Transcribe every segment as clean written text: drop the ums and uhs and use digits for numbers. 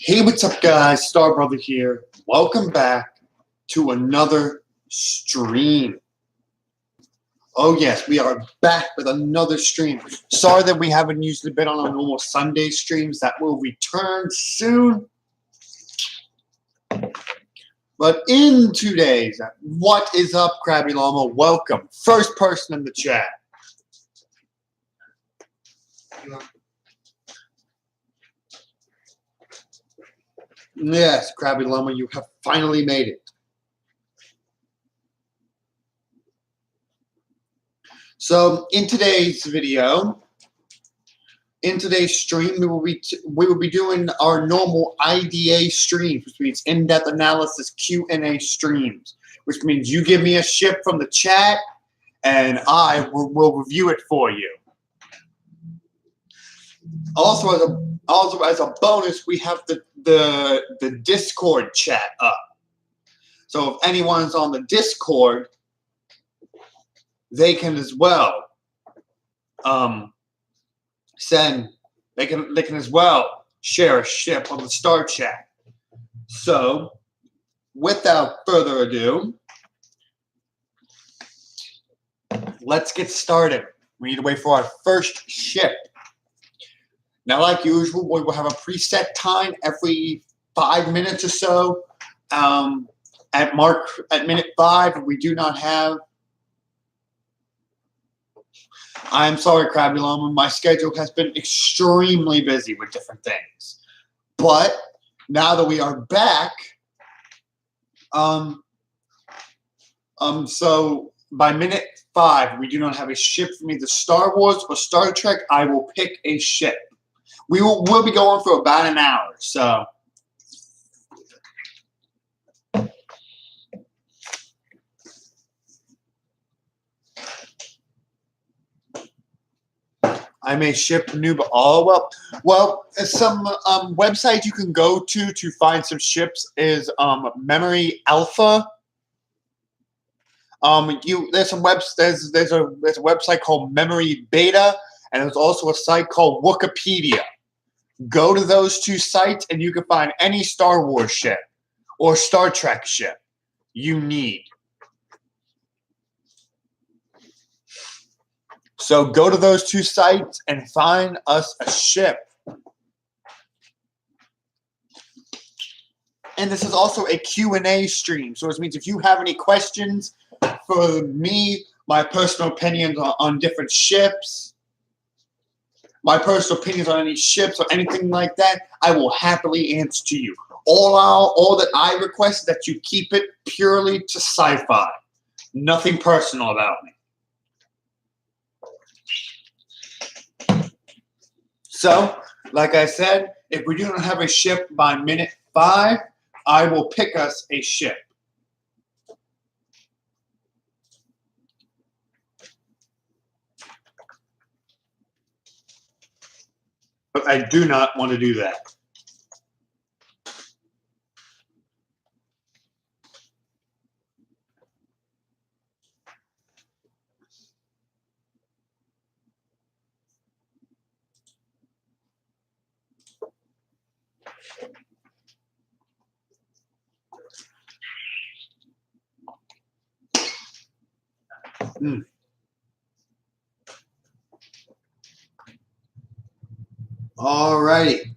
Hey, what's up, guys? Star Brother here. Welcome back to another stream. Oh, yes, we are back with another stream. Sorry that we haven't usually been on our normal Sunday streams. That will return soon. But in today's What is Up, Krabby Llama? Welcome. First person in the chat. Yes, Krabby Llama, you have finally made it. So, in today's video, in today's stream, we will be doing our normal IDA streams, which means in-depth analysis Q&A streams, which means you give me a ship from the chat, and I will review it for you. Also, as a bonus, we have the Discord chat up. So if anyone's on the Discord, they can as well they can as well share a ship on the Star Chat. So without further ado, let's get started. We need to wait for our first ship. Now, like usual, we will have a preset time every 5 minutes or so. At minute 5, we do not have. I'm sorry, Krabby Llama. My schedule has been extremely busy with different things. But now that we are back, so by minute 5, we do not have a ship from either Star Wars or Star Trek. I will pick a ship. We'll be going for about an hour, so. I'm a ship noob. Oh, well, some website you can go to find some ships is Memory Alpha. There's a website called Memory Beta, and there's also a site called Wikipedia. Go to those two sites, and you can find any Star Wars ship or Star Trek ship you need. So go to those two sites and find us a ship. And this is also a Q&A stream. So this means if you have any questions for me, my personal opinions on different ships, my personal opinions on any ships or anything like that, I will happily answer to you. All that I request is that you keep it purely to sci-fi. Nothing personal about me. So, like I said, if we do not have a ship by minute 5, I will pick us a ship. But I do not want to do that. All righty.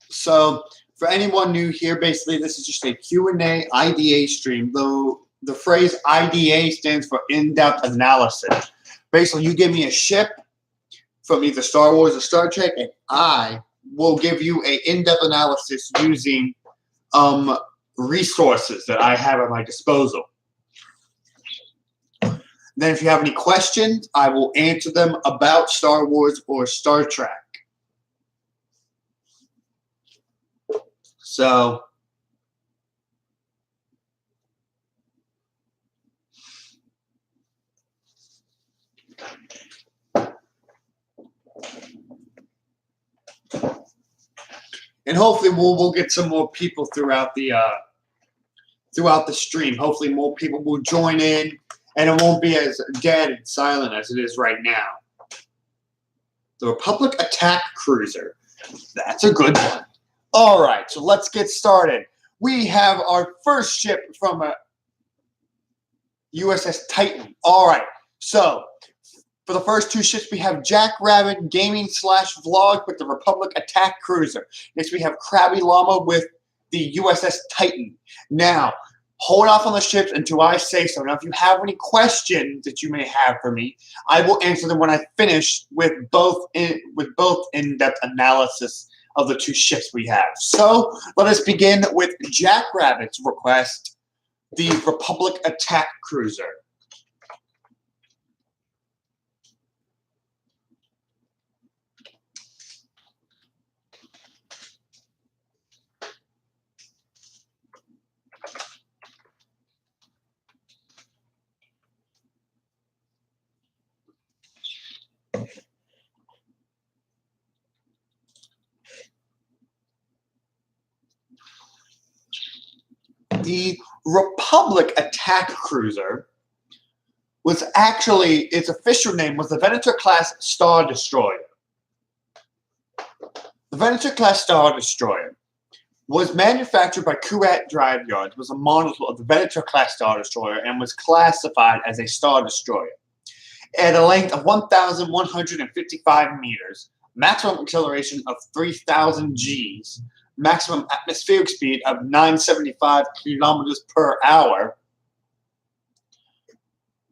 So, for anyone new here, basically this is just a Q&A IDA stream. Though the phrase IDA stands for in-depth analysis. Basically, you give me a ship from either Star Wars or Star Trek, and I will give you an in-depth analysis using resources that I have at my disposal. Then if you have any questions, I will answer them about Star Wars or Star Trek. So, and hopefully we'll get some more people throughout the throughout the stream. Hopefully more people will join in and it won't be as dead and silent as it is right now. The Republic Attack Cruiser. That's a good one. All right, so let's get started. We have our first ship from a USS Titan. All right, so for the first two ships, we have Jackrabbit Gaming / Vlog with the Republic Attack Cruiser. Next, we have Krabby Llama with the USS Titan. Now, hold off on the ships until I say so. Now, if you have any questions that you may have for me, I will answer them when I finish with both in-depth analysis of the two ships we have. So, let us begin with Jackrabbit's request, the Republic Attack Cruiser. The Republic Attack Cruiser was actually, its official name was the Venator-class Star Destroyer. The Venator-class Star Destroyer was manufactured by Kuat Drive Yards, was a model of the Venator-class Star Destroyer, and was classified as a Star Destroyer. At a length of 1,155 meters, maximum acceleration of 3,000 Gs, maximum atmospheric speed of 975 kilometers per hour,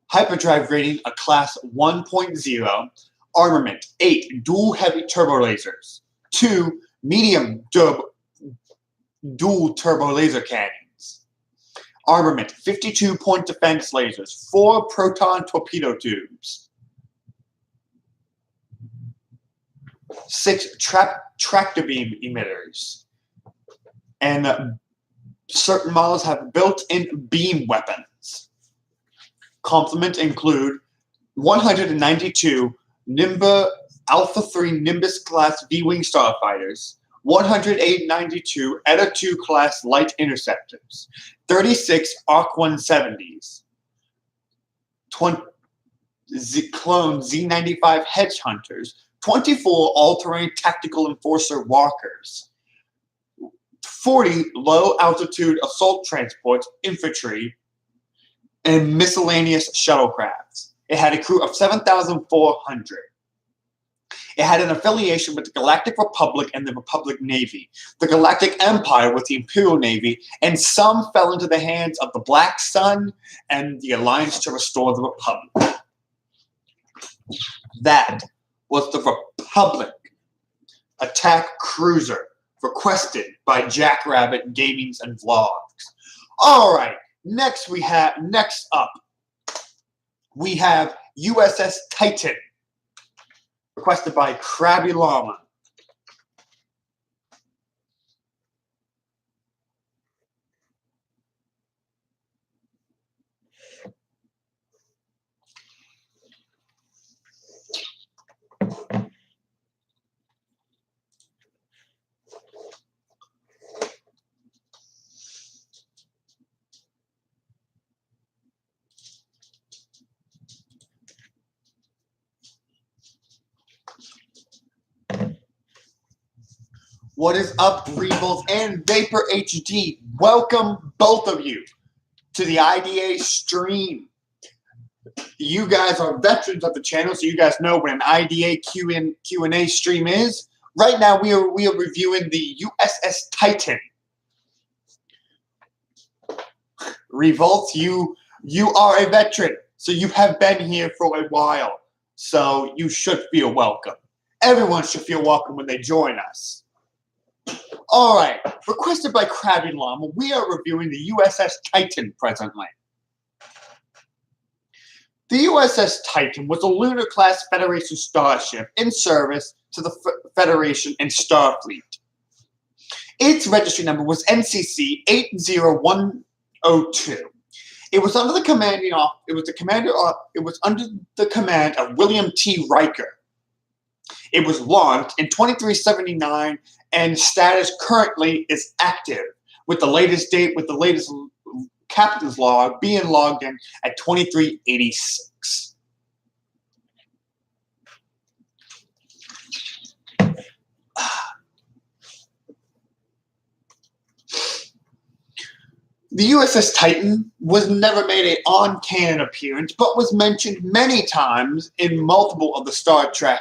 hyperdrive rating a class 1.0, armament 8 dual heavy turbo lasers, 2 medium dual turbo laser cannons, armament 52 point defense lasers, 4 proton torpedo tubes, 6 tractor beam emitters, and certain models have built-in beam weapons. Complements include 192 Alpha 3 Nimbus class V-wing starfighters, 192 Eta 2 class light interceptors, 36 ARC 170s, 20 clone Z95 hedge hunters, 24 all-terrain tactical enforcer walkers, 40 low-altitude assault transports, infantry, and miscellaneous shuttlecrafts. It had a crew of 7,400. It had an affiliation with the Galactic Republic and the Republic Navy, the Galactic Empire with the Imperial Navy, and some fell into the hands of the Black Sun and the Alliance to Restore the Republic. That was the Republic Attack Cruiser, requested by Jackrabbit Gaming and Vlogs. All right, next up, we have USS Titan, requested by Krabby Llama. What is up, Rebels and Vapor HD? Welcome, both of you, to the IDA stream. You guys are veterans of the channel, so you guys know what an IDA Q&A stream is. Right now, we are reviewing the USS Titan. Revolt, you are a veteran, so you have been here for a while, so you should feel welcome. Everyone should feel welcome when they join us. All right, requested by Krabby Llama, we are reviewing the USS Titan presently. The USS Titan was a lunar-class Federation starship in service to the Federation and Starfleet. Its registry number was NCC 80102. It was under the command of William T. Riker. It was launched in 2379 and status currently is active with the latest captain's log being logged in at 2386. The USS Titan was never made an on-canon appearance, but was mentioned many times in multiple of the Star Trek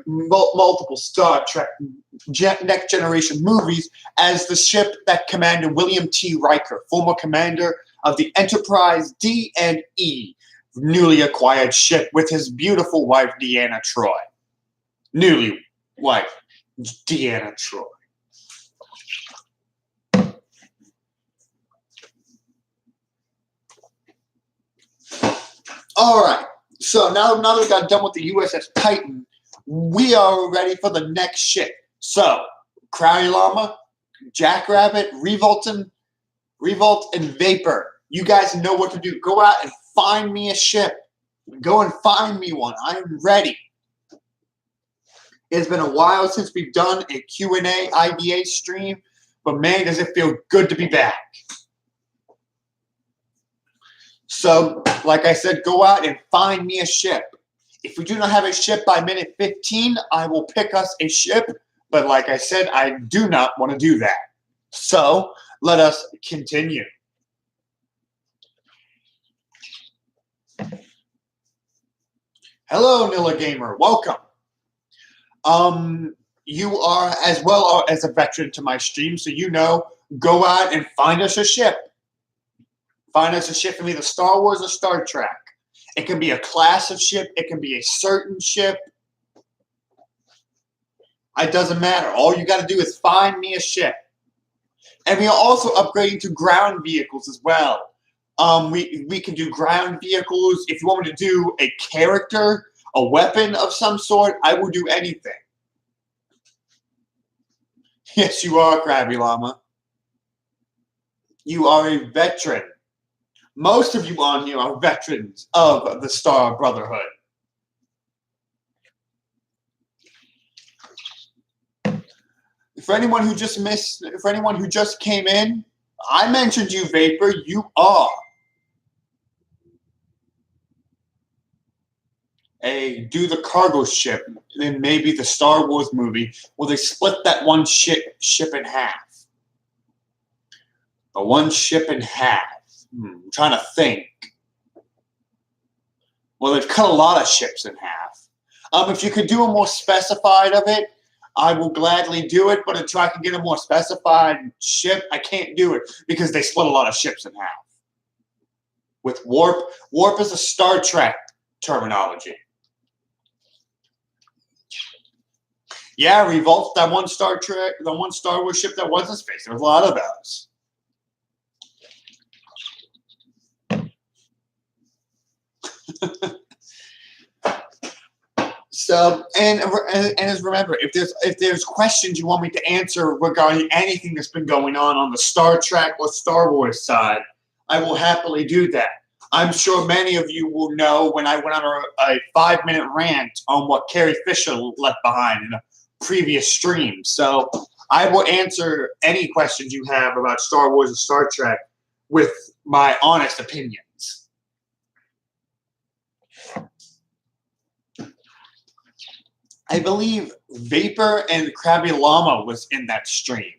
multiple Star Trek Next Generation movies as the ship that Commander William T. Riker, former commander of the Enterprise D&E, newly acquired ship with his beautiful wife, Deanna Troi. Newly wife, Deanna Troi. All right. So now that we got done with the USS Titan, we are ready for the next ship. So, Crowley Llama, Jackrabbit, Revolt, and Vapor. You guys know what to do. Go out and find me a ship. Go and find me one. I'm ready. It's been a while since we've done a Q&A IDA stream, but man, does it feel good to be back. So, like I said, go out and find me a ship. If we do not have a ship by minute 15, I will pick us a ship. But like I said, I do not want to do that. So, let us continue. Hello, Nilla Gamer. Welcome. You are as well as a veteran to my stream, so you know, go out and find us a ship. Find us a ship from either Star Wars or Star Trek. It can be a class of ship. It can be a certain ship. It doesn't matter. All you got to do is find me a ship. And we are also upgrading to ground vehicles as well. We can do ground vehicles. If you want me to do a character, a weapon of some sort, I will do anything. Yes, you are, Krabby Llama. You are a veteran. Most of you on here are veterans of the Star Brotherhood. For anyone who just missed, for anyone who just came in, I mentioned you, Vapor. You are do the cargo ship in maybe the Star Wars movie where they split that one ship in half. The one ship in half. I'm trying to think. Well, they've cut a lot of ships in half. If you could do a more specified of it, I will gladly do it. But until I can get a more specified ship, I can't do it because they split a lot of ships in half. With warp, warp is a Star Trek terminology. Yeah, Revolt, that one Star Trek, the one Star Wars ship that was in space. There was a lot of those. So, and as remember, if there's questions you want me to answer regarding anything that's been going on the Star Trek or Star Wars side, I will happily do that. I'm sure many of you will know when I went on a 5-minute rant on what Carrie Fisher left behind in a previous stream. So I will answer any questions you have about Star Wars and Star Trek with my honest opinions. I believe Vapor and Krabby Llama was in that stream.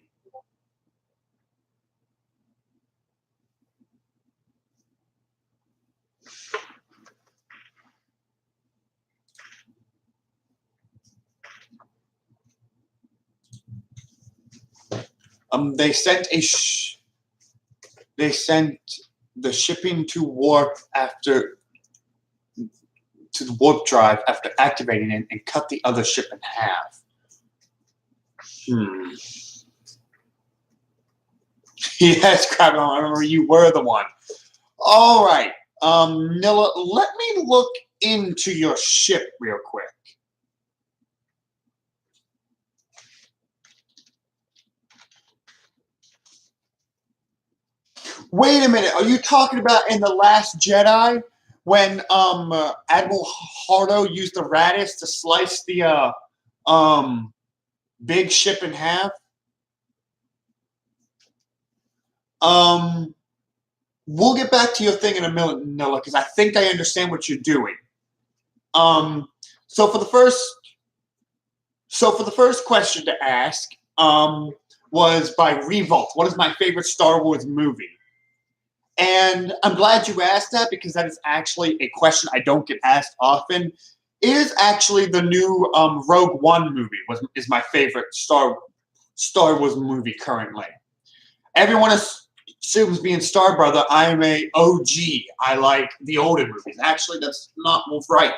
They sent the shipping to warp to the warp drive after activating it and cut the other ship in half. Yes, Krabby Llama, I remember you were the one. All right, Nilla, let me look into your ship real quick. Wait a minute. Are you talking about in The Last Jedi when Admiral Hardo used the Raddus to slice the big ship in half? we'll get back to your thing in a minute, Noah, because I think I understand what you're doing. So for the first question to ask, was by Revolt. What is my favorite Star Wars movie? And I'm glad you asked that because that is actually a question I don't get asked often. It is actually the new Rogue One movie is my favorite Star Wars movie currently. Everyone assumes being Star Brother, I am a OG. I like the older movies. Actually, that's not right.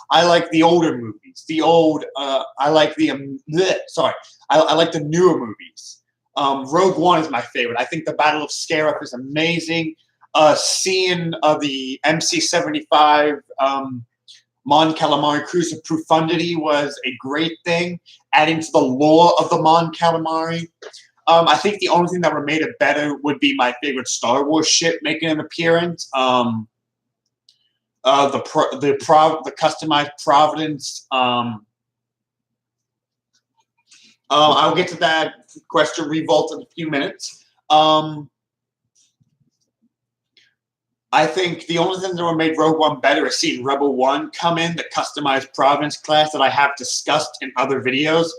I like the older movies. I like the I like the newer movies. Rogue One is my favorite. I think the Battle of Scarif is amazing. Seeing the MC-75 Mon Calamari Cruise of Profundity was a great thing, adding to the lore of the Mon Calamari. I think the only thing that would have made it better would be my favorite Star Wars ship making an appearance. The customized Providence. I'll get to that question, Revolt, in a few minutes. I think the only thing that would made Rogue One better is seeing Rebel One come in, the customized Providence class that I have discussed in other videos.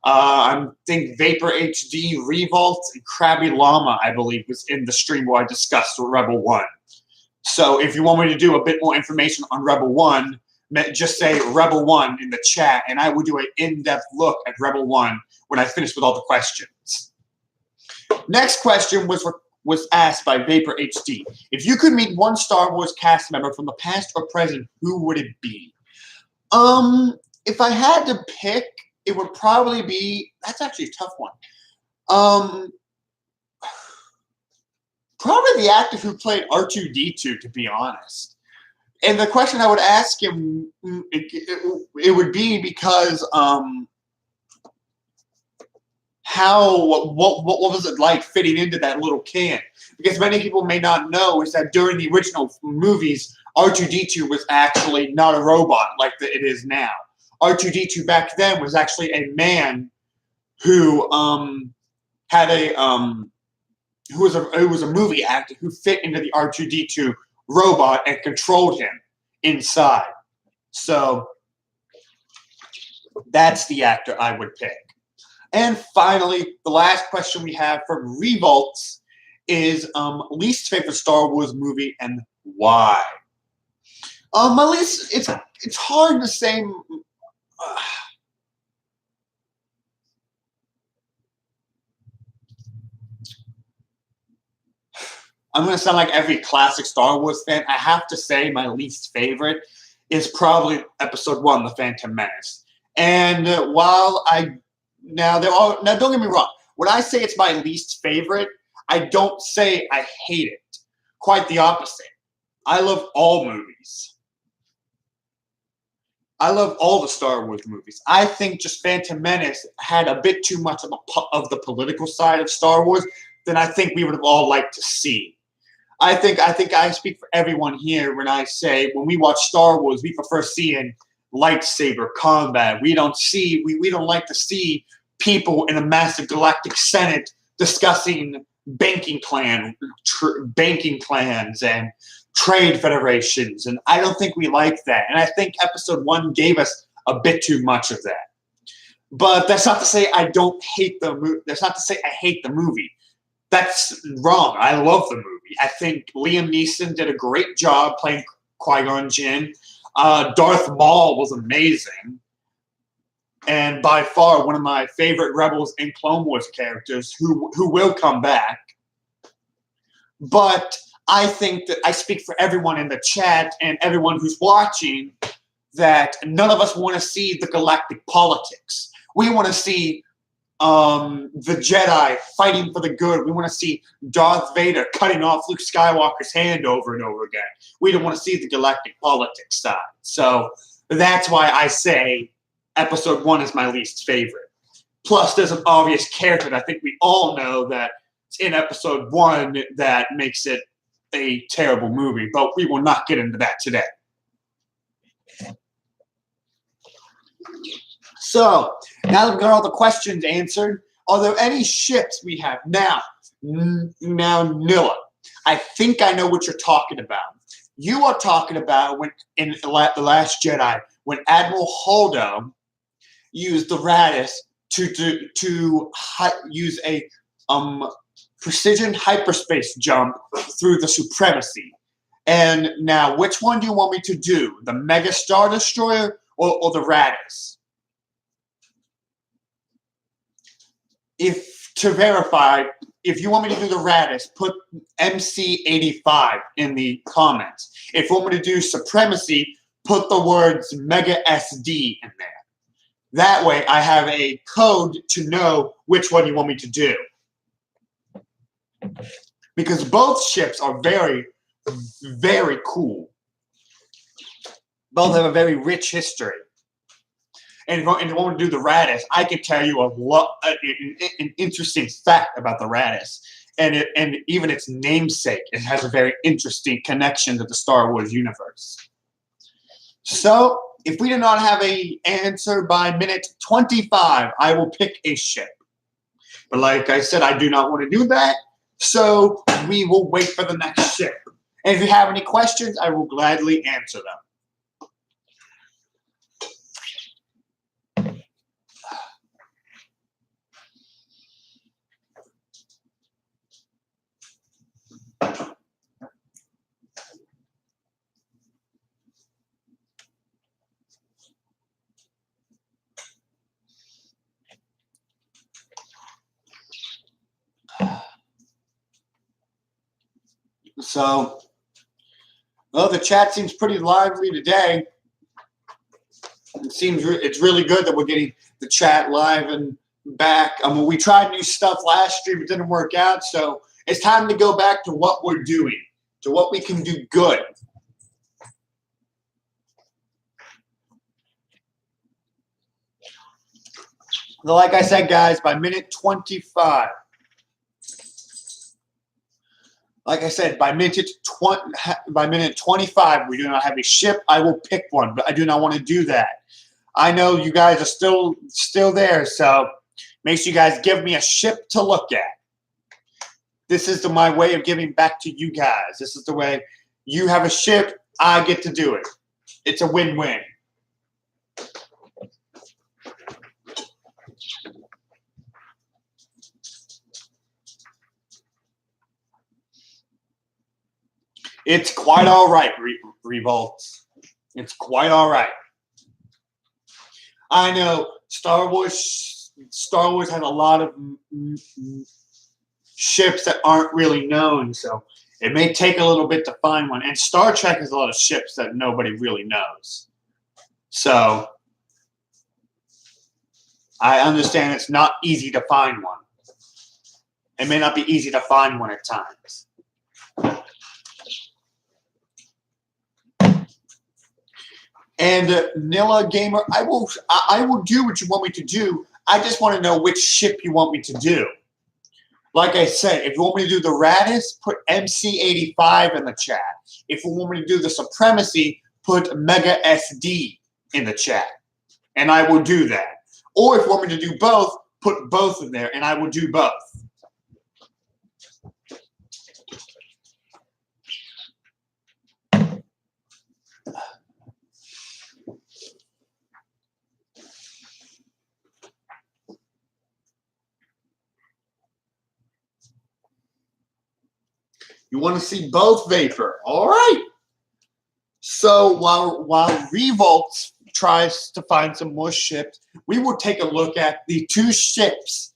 I think Vapor HD, Revolt, and Krabby Llama, I believe, was in the stream where I discussed Rebel One. So if you want me to do a bit more information on Rebel One, just say Rebel One in the chat, and I will do an in-depth look at Rebel One when I finish with all the questions. Next question was asked by Vapor HD. If you could meet one Star Wars cast member from the past or present, who would it be? If I had to pick, it would probably be, that's actually a tough one. Probably the actor who played R2-D2, to be honest. And the question I would ask him, it would be because what was it like fitting into that little can? Because many people may not know is that during the original movies, R2-D2 was actually not a robot like it is now. R2-D2 back then was actually a man who had who was a movie actor who fit into the R2-D2 robot and controlled him inside. So that's the actor I would pick. And finally, the last question we have from Revolts is least favorite Star Wars movie and why? My least, it's hard to say. I'm going to sound like every classic Star Wars fan. I have to say my least favorite is probably Episode 1, The Phantom Menace. And now don't get me wrong. When I say it's my least favorite, I don't say I hate it. Quite the opposite. I love all movies. I love all the Star Wars movies. I think just Phantom Menace had a bit too much of the political side of Star Wars than I think we would have all liked to see. I think I speak for everyone here when I say when we watch Star Wars, we prefer seeing lightsaber combat. We don't like to see people in a massive galactic senate discussing banking plans and trade federations, and I don't think we like that. And I think Episode 1 gave us a bit too much of that. But that's not to say I don't hate the movie. That's not to say I hate the movie. That's wrong. I love the movie. I think Liam Neeson did a great job playing Qui-Gon Jinn. Darth Maul was amazing. And by far one of my favorite Rebels and Clone Wars characters who will come back. But I think that I speak for everyone in the chat and everyone who's watching that none of us want to see the galactic politics. We want to see the Jedi fighting for the good. We want to see Darth Vader cutting off Luke Skywalker's hand over and over again. We don't want to see the galactic politics side. So that's why I say Episode 1 is my least favorite. Plus, there's an obvious character that I think we all know that in Episode 1 that makes it a terrible movie, but we will not get into that today. So, now that we've got all the questions answered, are there any ships we have now? Now, Nilla. I think I know what you're talking about. You are talking about when in The Last Jedi, when Admiral Holdo used the Raddus to use a precision hyperspace jump through the Supremacy. And now, which one do you want me to do? The Mega Star Destroyer or the Raddus? To verify, if you want me to do the Raddus, put MC85 in the comments. If you want me to do Supremacy, put the words Mega SD in there. That way, I have a code to know which one you want me to do. Because both ships are very, very cool. Both have a very rich history. And if you want to do the Raddus, I can tell you an interesting fact about the Raddus. And even its namesake, it has a very interesting connection to the Star Wars universe. So, if we do not have an answer by minute 25, I will pick a ship. But like I said, I do not want to do that. So, we will wait for the next ship. And if you have any questions, I will gladly answer them. So, well, the chat seems pretty lively today. It's really good that we're getting the chat live and back. I mean, we tried new stuff last stream, it didn't work out, so it's time to go back to what we're doing, to what we can do good. So like I said, guys, by minute 25. Like I said, by minute 25, we do not have a ship. I will pick one, but I do not want to do that. I know you guys are still there, so make sure you guys give me a ship to look at. This is my way of giving back to you guys. This is the way you have a ship, I get to do it. It's a win-win. It's quite all right, Revolts. It's quite all right. I know Star Wars has a lot of ships that aren't really known, so it may take a little bit to find one. And Star Trek has a lot of ships that nobody really knows. So I understand it's not easy to find one. It may not be easy to find one at times. And Nilla Gamer, I will do what you want me to do. I just want to know which ship you want me to do. Like I said, if you want me to do the Raddus, put MC85 in the chat. If you want me to do the Supremacy, put Mega SD in the chat. And I will do that. Or if you want me to do both, put both in there, and I will do both. You want to see both Vapor. All right. So while Revolts tries to find some more ships, we will take a look at the two ships.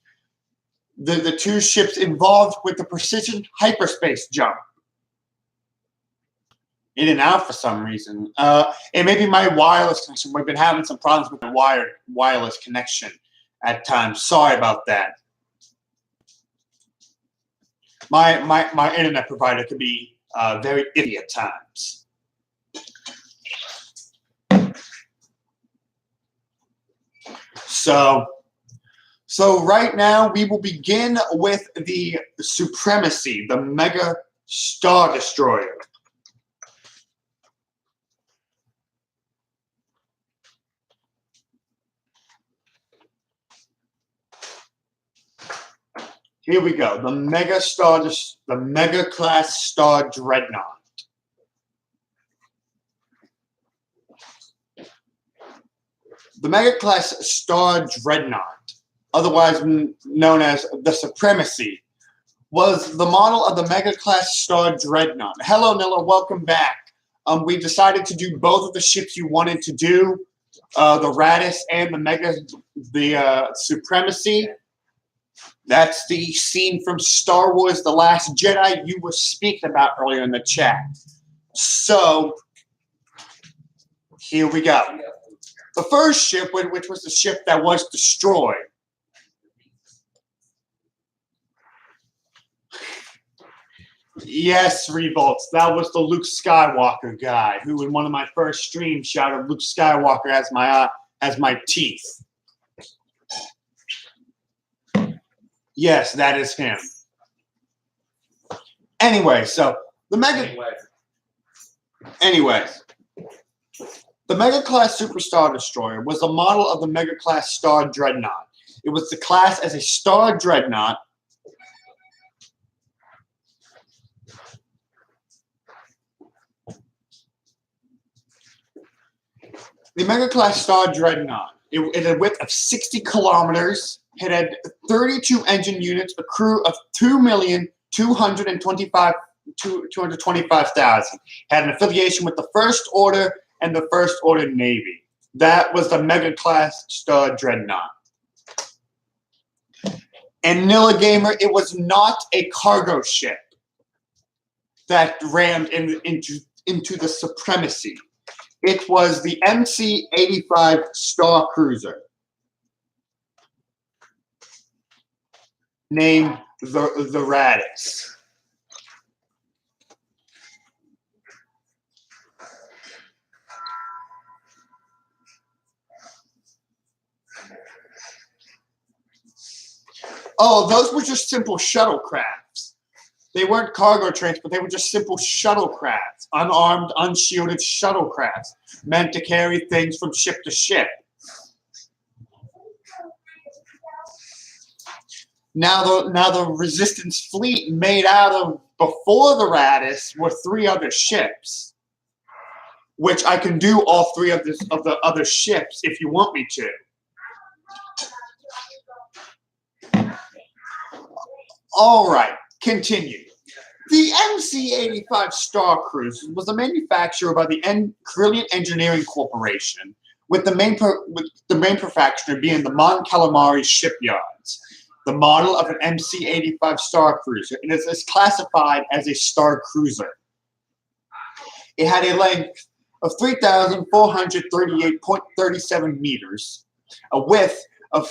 The two ships involved with the precision hyperspace jump. In and out for some reason. It may be my wireless connection. We've been having some problems with the wireless connection at times. Sorry about that. My internet provider could be very iffy at times. So right now we will begin with the Supremacy, the Mega Star Destroyer. Here we go. The Mega Class Star Dreadnought. The Mega Class Star Dreadnought, otherwise known as the Supremacy, was the model of the Mega Class Star Dreadnought. Hello, Nilla. Welcome back. We decided to do both of the ships you wanted to do, the Raddus and the Supremacy. That's the scene from Star Wars The Last Jedi you were speaking about earlier in the chat. So, here we go. The first ship, which was the ship that was destroyed. Yes, Revolts, that was the Luke Skywalker guy who in one of my first streams shouted Luke Skywalker as my teeth. Yes, that is him. Anyway, so the the Mega Class Superstar Destroyer was a model of the Mega Class Star Dreadnought. It was the class as a Star Dreadnought. The Mega Class Star Dreadnought. It had a width of 60 kilometers. It had 32 engine units, a crew of 2,225,000. Had an affiliation with the First Order and the First Order Navy. That was the Mega Class Star Dreadnought. And Nilla Gamer, it was not a cargo ship that rammed into the Supremacy. It was the MC-85 Star Cruiser, named the Raddus. Oh, those were just simple shuttlecrafts. They weren't cargo trains, but they were just simple shuttlecrafts, unarmed, unshielded shuttlecrafts, meant to carry things from ship to ship. Now the Resistance fleet made out of, before the Raddus, were 3 other ships, which I can do all 3 of the other ships if you want me to. All right, continue. The MC-85 Star Cruiser was a manufacturer by the Carillion Engineering Corporation, with the main manufacturer being the Mon Calamari shipyards. The model of an MC-85 Star Cruiser, and it is classified as a Star Cruiser. It had a length of 3,438.37 meters, a width of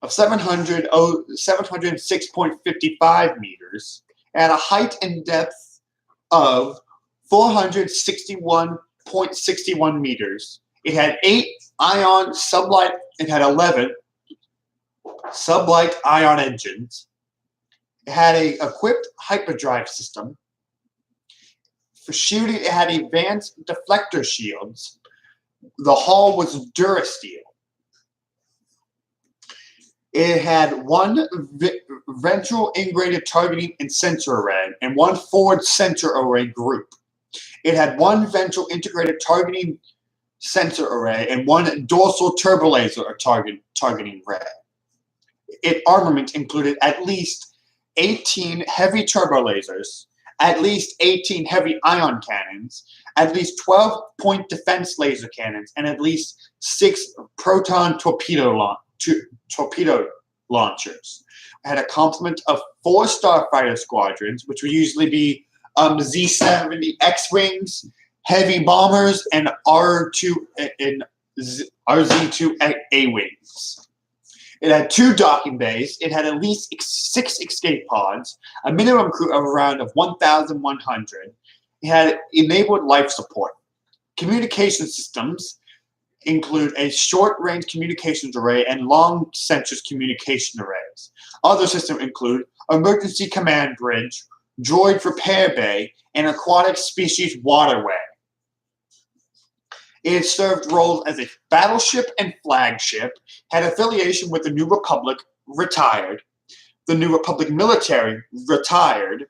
706.55 meters, at a height and depth of 461.61 meters. It had 8 ion sublight. It had 11 sublight ion engines. It had a equipped hyperdrive system. For shooting, it had advanced deflector shields. The hull was Durasteel. It had 1 ventral integrated targeting and sensor array and 1 forward sensor array group. It had 1 ventral integrated targeting sensor array and 1 dorsal turbolaser targeting array. Its armament included at least 18 heavy turbolasers, at least 18 heavy ion cannons, at least 12-point defense laser cannons, and at least 6 proton torpedo launchers. It had a complement of 4 starfighter squadrons, which would usually be Z-70 X-Wings, heavy bombers, and RZ-2 A-Wings. It had 2 docking bays. It had at least 6 escape pods, a minimum crew of around 1,100. It had enabled life support. Communication systems include a short-range communications array and long sensors communication arrays. Other systems include emergency command bridge, droid repair bay, and aquatic species waterway. It served roles as a battleship and flagship, had affiliation with the New Republic, retired, the New Republic military retired,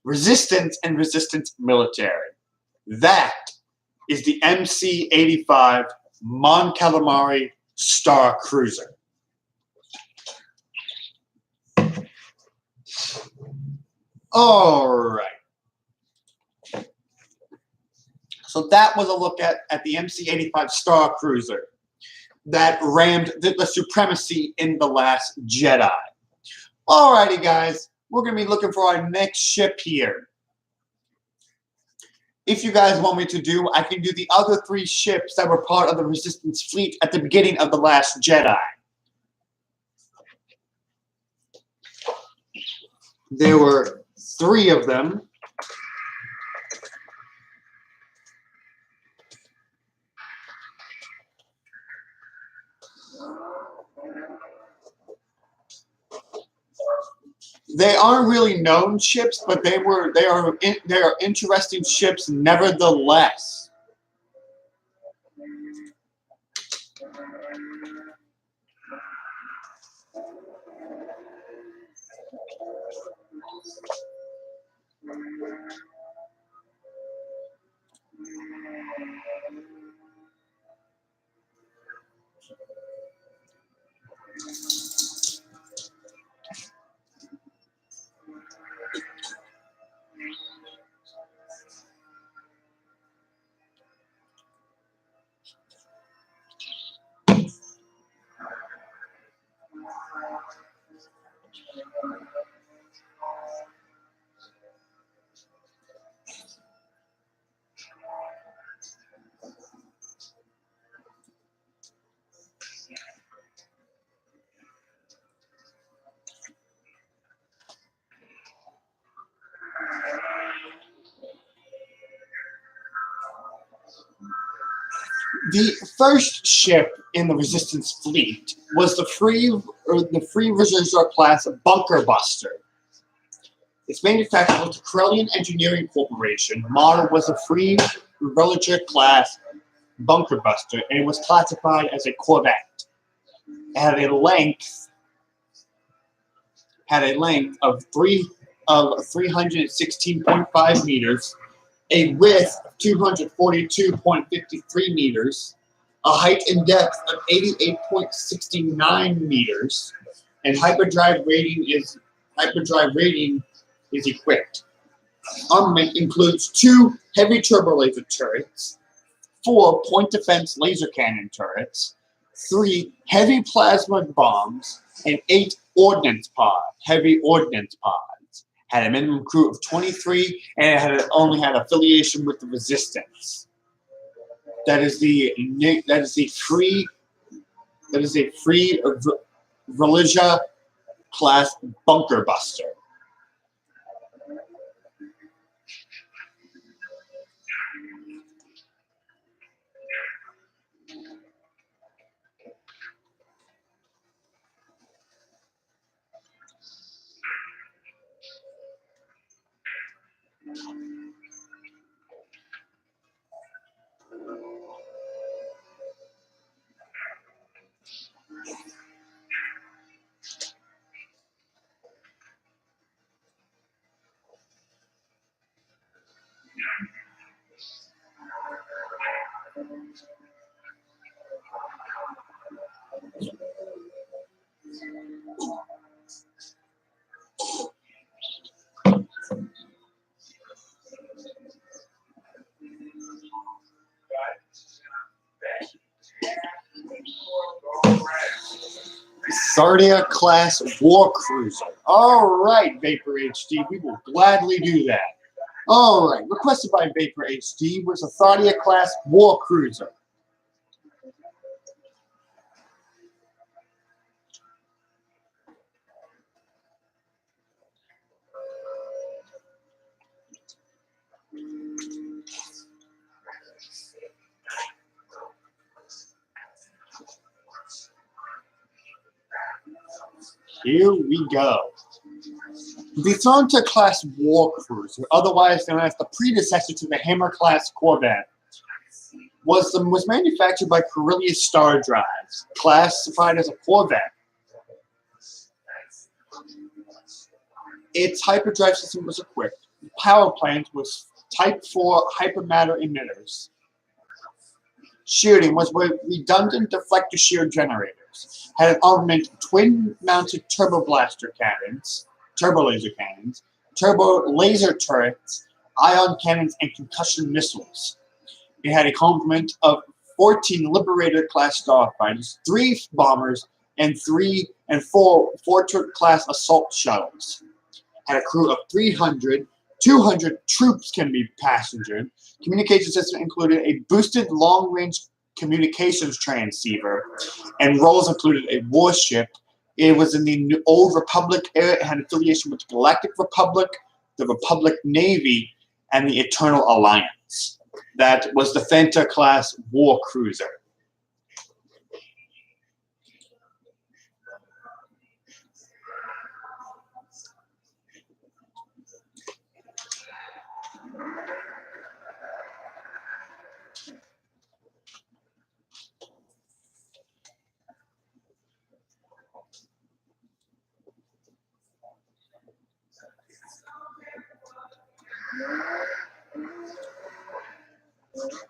Resistance and Resistance military. That is the MC-85 Mon Calamari Star Cruiser. All right. So that was a look at the MC-85 Star Cruiser that rammed the supremacy in The Last Jedi. Alrighty, guys. We're going to be looking for our next ship here. If you guys want me to do, I can do the other 3 ships that were part of the Resistance fleet at the beginning of The Last Jedi. There were 3 of them. They aren't really known ships, but they are interesting ships nevertheless. The first ship in the Resistance fleet was the Free Reserve class Bunker Buster. Its manufactured was the Corellian Engineering Corporation. The model was a Free Reserve class Bunker Buster, and it was classified as a corvette. It had a length of 316.5 meters, a width of 242.53 meters, a height and depth of 88.69 meters, and hyperdrive rating is equipped. Armament includes 2 heavy turbo laser turrets, 4 point defense laser cannon turrets, 3 heavy plasma bombs, and 8 heavy ordnance pods. Had a minimum crew of 23, and it only had affiliation with the Resistance. That is a free Religia class Bunker Buster. Sardia class war cruiser. All right, Vapor HD, we will gladly do that. All right, requested by Vapor HD was a Sardia class war cruiser. Here we go. The Thronta class war cruiser, otherwise known as the predecessor to the Hammer class corvette, was manufactured by Corellia Star Drives, classified as a corvette. Its hyperdrive system was equipped. The power plant was Type 4 hypermatter emitters. Shielding was with redundant deflector shield generators. Had an armament of twin-mounted turbo laser cannons, turbo laser turrets, ion cannons, and concussion missiles. It had a complement of 14 Liberator-class starfighters, 3 bombers, and 4 Fortune-class assault shuttles. Had a crew of 300. 200 troops can be passengered. Communication system included a boosted long-range communications transceiver, and roles included a warship. It was in the Old Republic era. It had affiliation with the Galactic Republic, the Republic Navy, and the Eternal Alliance. That was the Fenta-class war cruiser.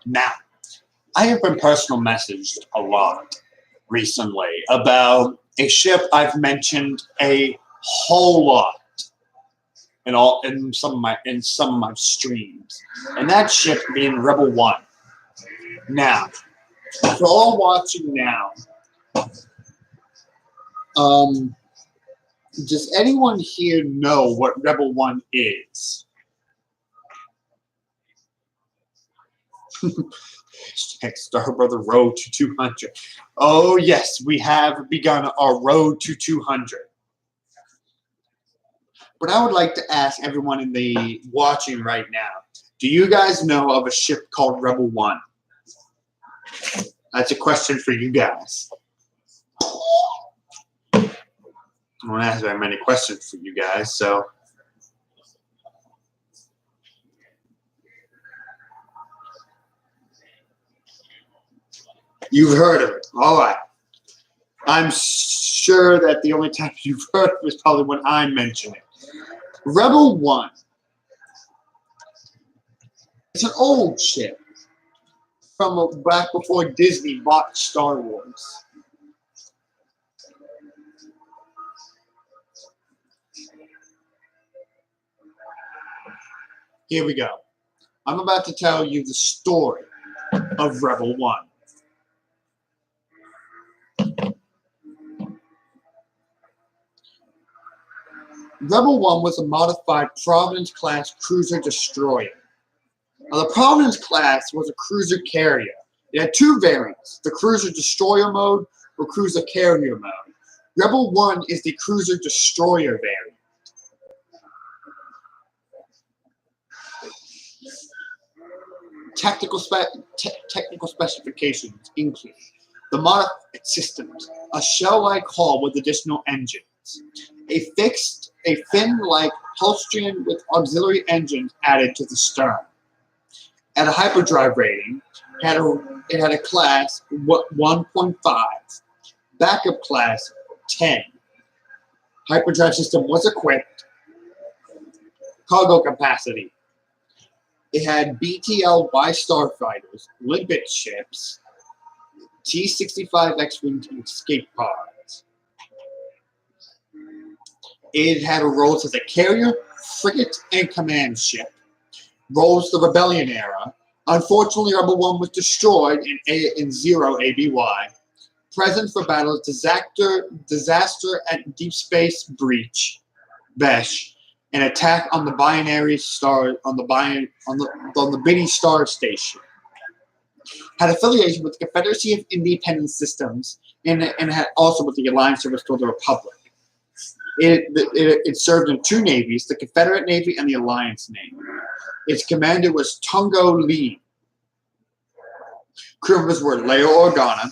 Now, I have been personal messaged a lot recently about a ship I've mentioned a whole lot in some of my streams, and that ship being Rebel One. Now, for all watching now, does anyone here know what Rebel One is? Star Brother Road to 200. Oh yes, we have begun our road to 200. But I would like to ask everyone in the watching right now, do you guys know of a ship called Rebel One? That's a question for you guys. I don't ask very many questions for you guys, so. You've heard of it. All right. I'm sure that the only time you've heard of it is probably when I mention it. Rebel One. It's an old ship from back before Disney bought Star Wars. Here we go. I'm about to tell you the story of Rebel One. Rebel One was a modified Providence-class cruiser destroyer. Now, the Providence class was a cruiser carrier. It had 2 variants, the cruiser destroyer mode or cruiser carrier mode. Rebel One is the cruiser destroyer variant. Technical specifications include the modified systems, a shell-like hull with additional engines, a fin-like Hulstream with auxiliary engines added to the stern. At a hyperdrive rating, it had a class 1.5, backup class 10. Hyperdrive system was equipped. Cargo capacity. It had BTL-Y starfighters, Limpet ships, T-65 X-Wing escape pods. It had roles as a carrier, frigate, and command ship. Roles the Rebellion era. Unfortunately, Rebel One was destroyed in Zero ABY. Present for battles: disaster at Deep Space Breach, Besh, an attack on the binary star on the Biddy Star Station. Had affiliation with the Confederacy of Independent Systems and had also with the Alliance Service to the Republic. It served in 2 navies, the Confederate Navy and the Alliance Navy. Its commander was Tungo Lee. Crew members were Leia Organa,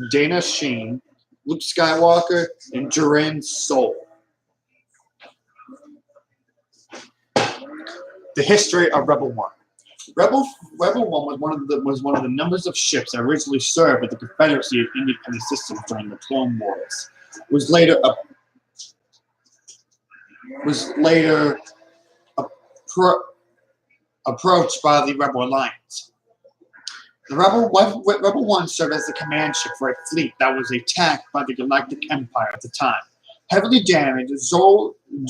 Dana Sheen, Luke Skywalker, and Duran Sol. The history of Rebel One. Rebel One was one of the numbers of ships that originally served with the Confederacy of Independent Systems during the Clone Wars. It was later was later approached by the Rebel Alliance. The Rebel One served as the command ship for a fleet that was attacked by the Galactic Empire at the time. Heavily damaged,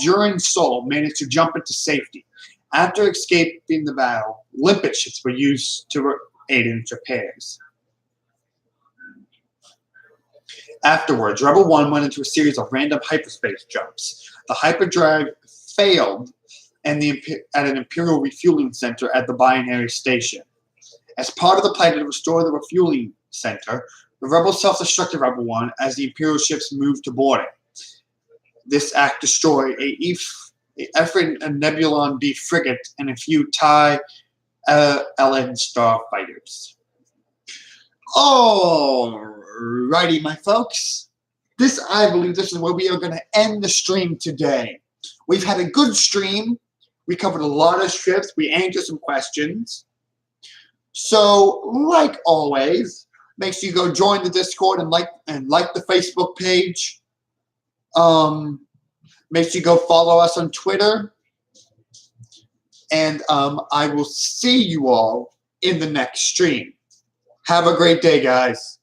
Durin Sol managed to jump into safety. After escaping the battle, limpet ships were used to aid in its repairs. Afterwards, Rebel One went into a series of random hyperspace jumps. The hyperdrive failed at an Imperial refueling center at the Binary Station. As part of the plan to restore the refueling center, the Rebels self-destructed Rebel One as the Imperial ships moved to boarding. This act destroyed a Ephraim and Nebulon B frigate and a few TIE LN starfighters. Alrighty, my folks. I believe this is where we are going to end the stream today. We've had a good stream. We covered a lot of ships. We answered some questions. So, like always, make sure you go join the Discord and like the Facebook page. Make sure you go follow us on Twitter. And I will see you all in the next stream. Have a great day, guys.